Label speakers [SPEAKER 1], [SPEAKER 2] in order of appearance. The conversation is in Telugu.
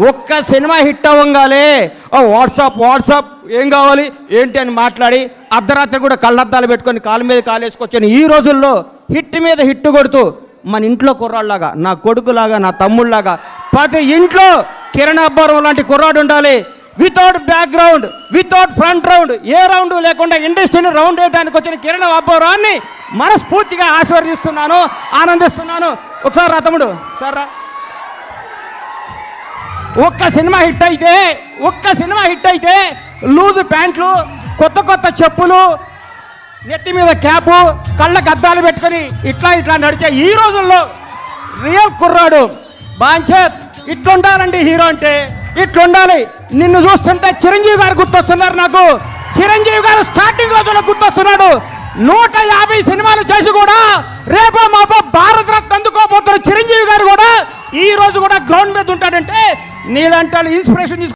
[SPEAKER 1] ఒక్క సినిమా హిట్ అవ్వగానే వాట్సాప్ ఏం కావాలి ఏంటి అని మాట్లాడి అర్ధరాత్రి కూడా కళ్ళద్దాలు పెట్టుకొని కాలు మీద కాలేసుకొచ్చాను. ఈ రోజుల్లో హిట్ మీద హిట్ కొడుతూ మన ఇంట్లో కుర్రాళ్ళలాగా, నా కొడుకులాగా, నా తమ్ముళ్ళలాగా ప్రతి ఇంట్లో కిరణ్ అబ్బవరం లాంటి కుర్రాడు ఉండాలి. Without background, without front round, a round లేకుండా ఇండస్ట్రీని రౌండ్ వేయడానికి వచ్చిన కిరణ్ అబ్బవరాన్ని మనస్ఫూర్తిగా ఆశీర్వదిస్తున్నాను, ఆనందిస్తున్నాను. ఒకసారి రా తమ్ముడు, ఒకసారి రా. ఒక్క సినిమా హిట్ అయితే లూజు ప్యాంట్లు, కొత్త చెప్పులు, నెత్తి మీద క్యాపు, కళ్ళకు అద్దాలు పెట్టుకొని ఇట్లా నడిచే ఈ రోజుల్లో రియల్ కుర్రాడు బాంచేత్ ఇట్లుండాలండి. హీరో అంటే ఇట్లుండాలి. నిన్ను చూస్తుంటే చిరంజీవి గారు గుర్తొస్తున్నారు నాకు. చిరంజీవి గారు స్టార్టింగ్ రోజుల్లో గుర్తొస్తున్నాడు. 150 సినిమాలు చేసి కూడా రేపో మాపో భారత రత్న అందుకోబోతున్న చిరంజీవి గారు కూడా ఈ రోజు కూడా గ్రౌండ్ మీద ఉంటాడంటే నీలాంటి ఇన్స్పిరేషన్